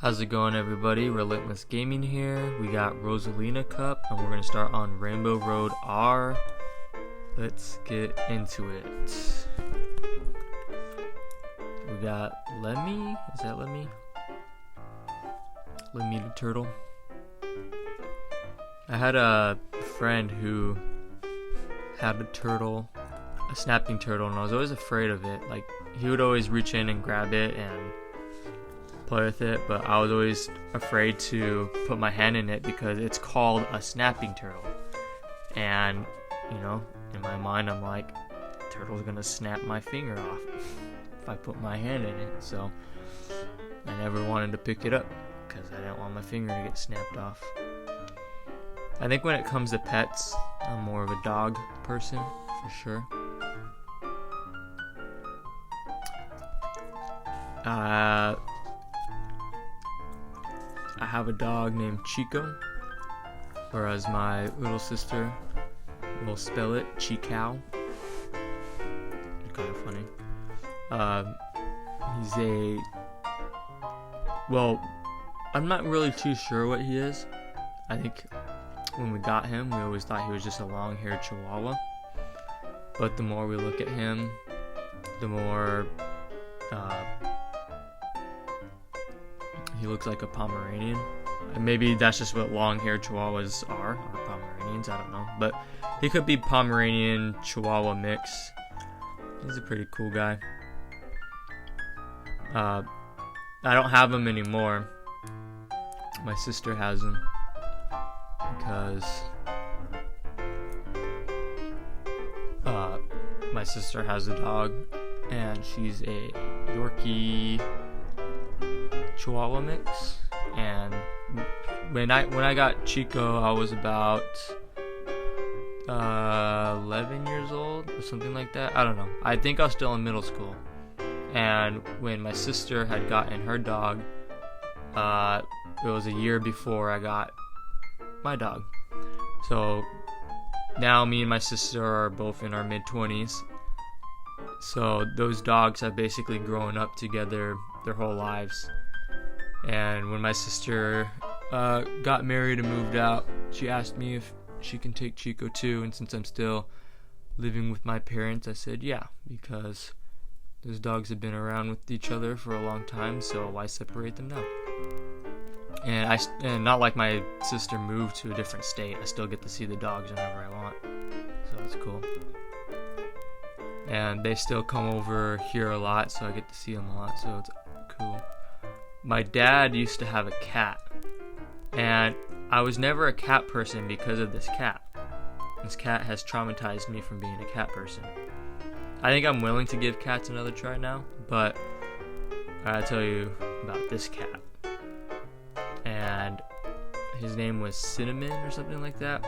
How's it going, everybody? Relentless Gaming here. We got Rosalina Cup, and we're going to start on Rainbow Road R. Let's get into it. We got Lemmy. Is that Lemmy? Lemmy the turtle. I had a friend who had a turtle, a snapping turtle, and I was always afraid of it. Like, he would always reach in and grab it and play with it, but I was always afraid to put my hand in it because it's called a snapping turtle. And, you know, in my mind, I'm like, the turtle's gonna snap my finger off if I put my hand in it. So I never wanted to pick it up because I didn't want my finger to get snapped off. I think when it comes to pets, I'm more of a dog person for sure. I have a dog named Chico, whereas my little sister will spell it Chicao. It's kind of funny. I'm not really too sure what he is. I think when we got him, we always thought he was just a long-haired Chihuahua. But the more we look at him, the more he looks like a Pomeranian. And maybe that's just what long-haired Chihuahuas are, or Pomeranians, I don't know. But he could be Pomeranian Chihuahua mix. He's a pretty cool guy. I don't have him anymore. My sister has him because my sister has a dog, and she's a Yorkie Chihuahua mix. And when I got Chico, I was about 11 years old or something like that. I don't know. I think I was still in middle school. And when my sister had gotten her dog, it was a year before I got my dog. So now me and my sister are both in our mid-20s. So those dogs have basically grown up together their whole lives. And when my sister got married and moved out, she asked me if she can take Chico too. And since I'm still living with my parents, I said yeah, because those dogs have been around with each other for a long time, so why separate them now? And not like my sister moved to a different state. I still get to see the dogs whenever I want, so that's cool. And they still come over here a lot, so I get to see them a lot, so it's cool. My dad used to have a cat, and I was never a cat person because of this cat. This cat has traumatized me from being a cat person. I think I'm willing to give cats another try now, but I gotta tell you about this cat. And his name was Cinnamon or something like that.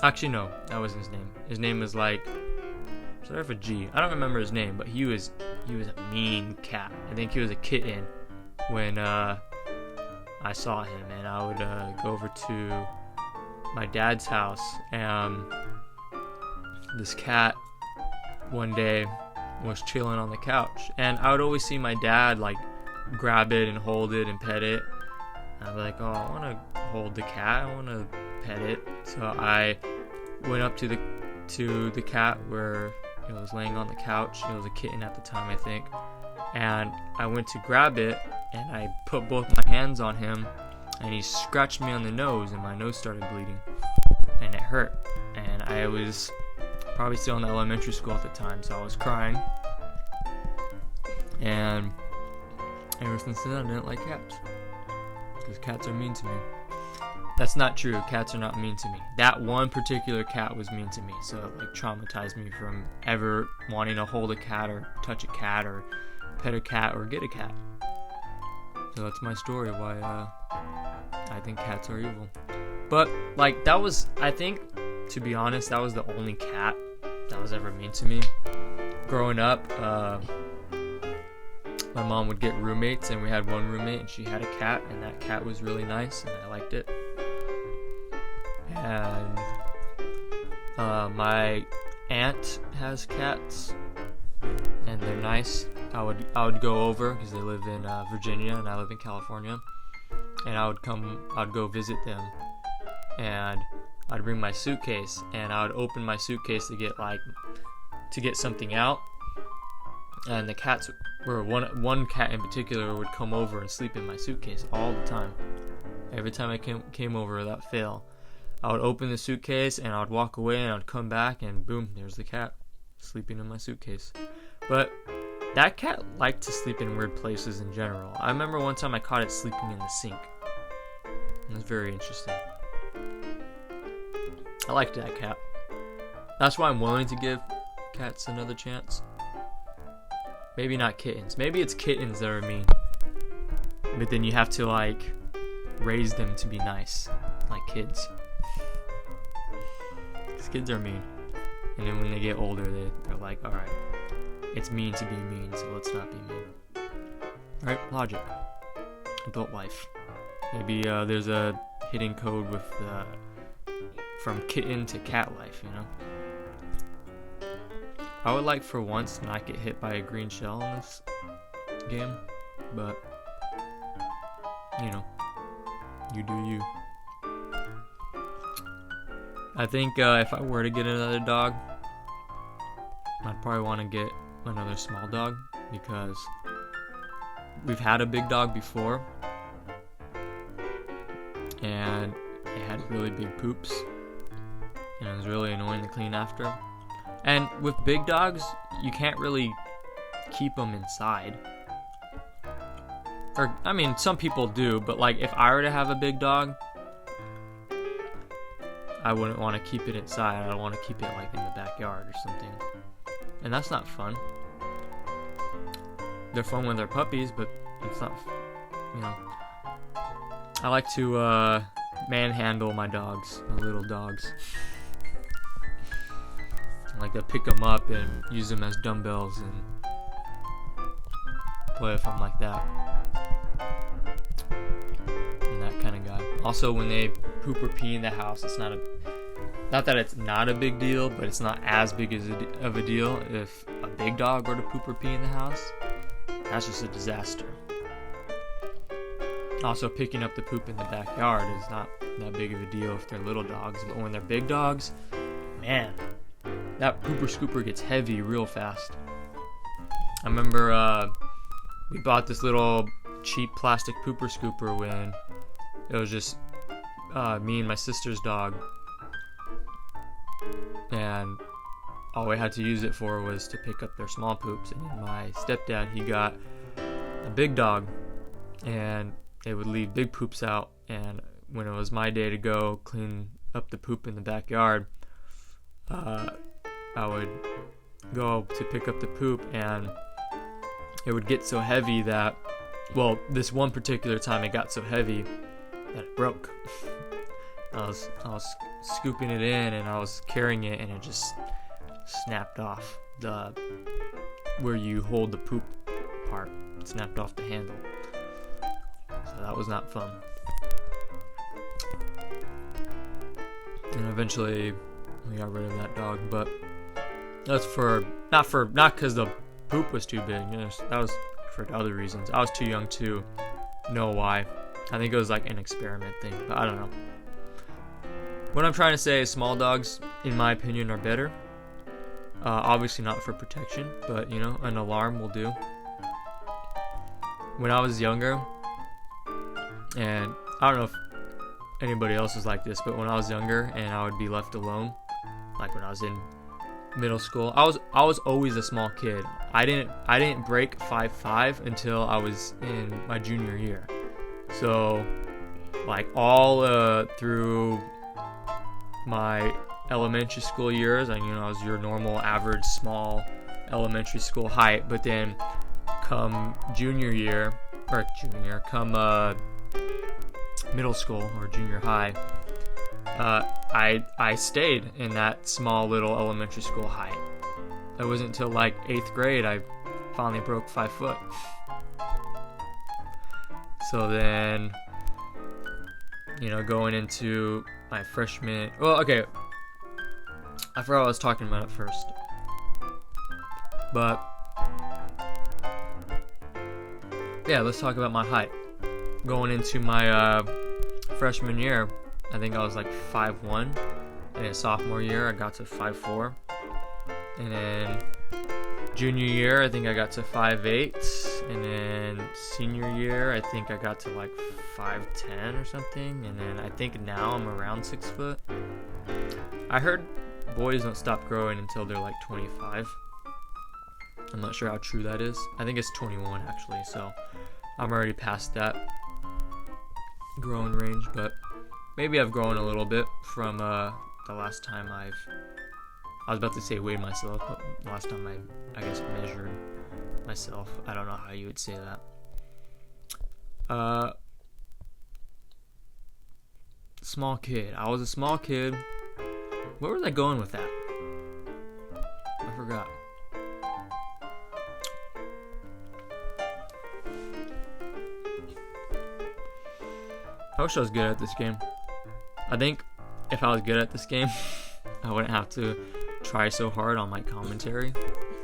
Actually, no, that wasn't his name. His name was like, start with a G. I don't remember his name, but he was a mean cat. I think he was a kitten when I saw him, and I would go over to my dad's house, and this cat one day was chilling on the couch, and I would always see my dad like grab it and hold it and pet it. And I'd be like, oh, I want to hold the cat, I want to pet it. So I went up to the cat where it was laying on the couch. It was a kitten at the time, I think. And I went to grab it, and I put both my hands on him, and he scratched me on the nose, and my nose started bleeding, and it hurt. And I was probably still in elementary school at the time, so I was crying. And ever since then, I didn't like cats, because cats are mean to me. That's not true. Cats are not mean to me. That one particular cat was mean to me, so it like traumatized me from ever wanting to hold a cat or touch a cat or pet a cat or get a cat. So that's my story why I think cats are evil. But like, that was, I think, to be honest, that was the only cat that was ever mean to me. Growing up, my mom would get roommates, and we had one roommate, and she had a cat, and that cat was really nice, and I liked it. And my aunt has cats, and they're nice. I would go over because they live in Virginia and I live in California, and I'd go visit them, and I'd bring my suitcase, and I would open my suitcase to get something out, and the cats, or one cat in particular, would come over and sleep in my suitcase all the time. Every time I came over without fail, I would open the suitcase and I would walk away, and I'd come back and boom, there's the cat sleeping in my suitcase. But that cat liked to sleep in weird places in general. I remember one time I caught it sleeping in the sink. It was very interesting. I liked that cat. That's why I'm willing to give cats another chance. Maybe not kittens. Maybe it's kittens that are mean. But then you have to raise them to be nice, like kids. Because kids are mean. And then when they get older, they're like, alright, it's mean to be mean, so let's not be mean. Alright, logic. Adult life. Maybe there's a hidden code with from kitten to cat life, you know? I would like for once not get hit by a green shell in this game, but, you know, you do you. I think if I were to get another dog, I'd probably want to get another small dog, because we've had a big dog before, and it had really big poops, and it was really annoying to clean after. And with big dogs, you can't really keep them inside. Or, I mean, some people do, but if I were to have a big dog, I wouldn't want to keep it inside. I don't want to keep it in the backyard or something. And that's not fun. They're fun when they're puppies, but it's not, you know. I like to manhandle my dogs, my little dogs. I like to pick them up and use them as dumbbells and play with them like that. I'm that kind of guy. Also, when they poop or pee in the house, it's not that it's not a big deal, but it's not as big of a deal. If a big dog were to poop or pee in the house, that's just a disaster. Also, picking up the poop in the backyard is not that big of a deal if they're little dogs, but when they're big dogs, man, that pooper scooper gets heavy real fast. I remember we bought this little cheap plastic pooper scooper when it was just me and my sister's dog, and all we had to use it for was to pick up their small poops. And my stepdad, he got a big dog, and it would leave big poops out, and when it was my day to go clean up the poop in the backyard, I would go to pick up the poop, and it would get so heavy that, well, this one particular time it got so heavy that it broke. I was scooping it in, and I was carrying it, and it just snapped off where you hold the poop part. It snapped off the handle. So that was not fun. And eventually we got rid of that dog, but that's not because the poop was too big. That was for other reasons. I was too young to know why. I think it was an experiment thing, but I don't know. What I'm trying to say is small dogs, in my opinion, are better. Obviously not for protection, but an alarm will do. When I was younger, and I don't know if anybody else was like this, but when I was younger and I would be left alone, when I was in middle school, I was always a small kid. I didn't break 5'5" until I was in my junior year. So all through my elementary school years, I was your normal average small elementary school height, but then come middle school or junior high, I stayed in that small little elementary school height. It wasn't until 8th grade I finally broke 5 foot. So then, going into my freshman, I forgot what I was talking about at first, but yeah, let's talk about my height. going into my freshman year, I think I was like 5'1", and then sophomore year I got to 5'4", and then junior year I think I got to 5'8", and then senior year I think I got to like 5'10" or something, and then I think now I'm around 6 foot. I heard boys don't stop growing until they're like 25. I'm not sure how true that is. I think it's 21 actually, so I'm already past that growing range, but maybe I've grown a little bit from the last time I was about to say weighed myself, but the last time I guess measured myself. I don't know how you would say that. Small kid. I was a small kid. Where was I going with that? I forgot. I wish I was good at this game. I think if I was good at this game, I wouldn't have to try so hard on my commentary,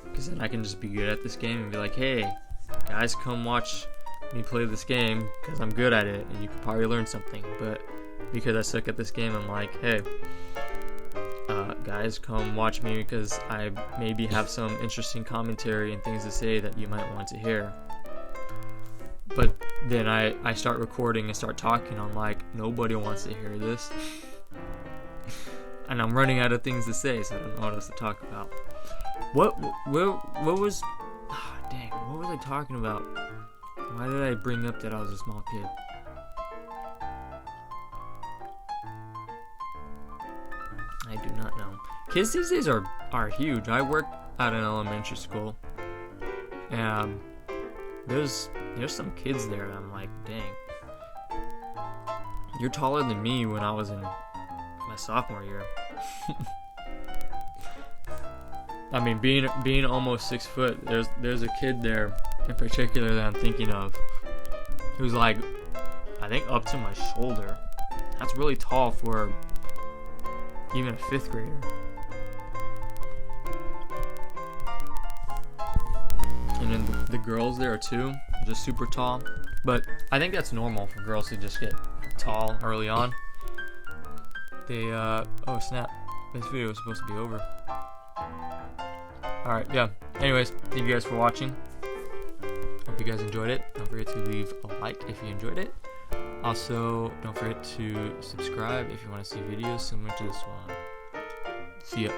because then I can just be good at this game and be like, hey, guys, come watch me play this game because I'm good at it and you could probably learn something. But because I suck at this game, I'm like, hey, guys, come watch me because I maybe have some interesting commentary and things to say that you might want to hear. But then I start recording and start talking. I'm like, nobody wants to hear this. And I'm running out of things to say, so I don't know what else to talk about. What was... Oh, dang, what was I talking about? Why did I bring up that I was a small kid? I do not know. Kids these days are huge. I work at an elementary school, and there's some kids there that I'm like, dang, you're taller than me when I was in my sophomore year. I mean, being almost 6 foot, there's a kid there in particular that I'm thinking of who's like, I think up to my shoulder. That's really tall for even a 5th grader. And then the girls there too, just super tall. But I think that's normal for girls to just get tall early on. They, oh snap, this video was supposed to be over. Alright, yeah. Anyways, thank you guys for watching. Hope you guys enjoyed it. Don't forget to leave a like if you enjoyed it. Also, don't forget to subscribe if you want to see videos similar to this one. See ya.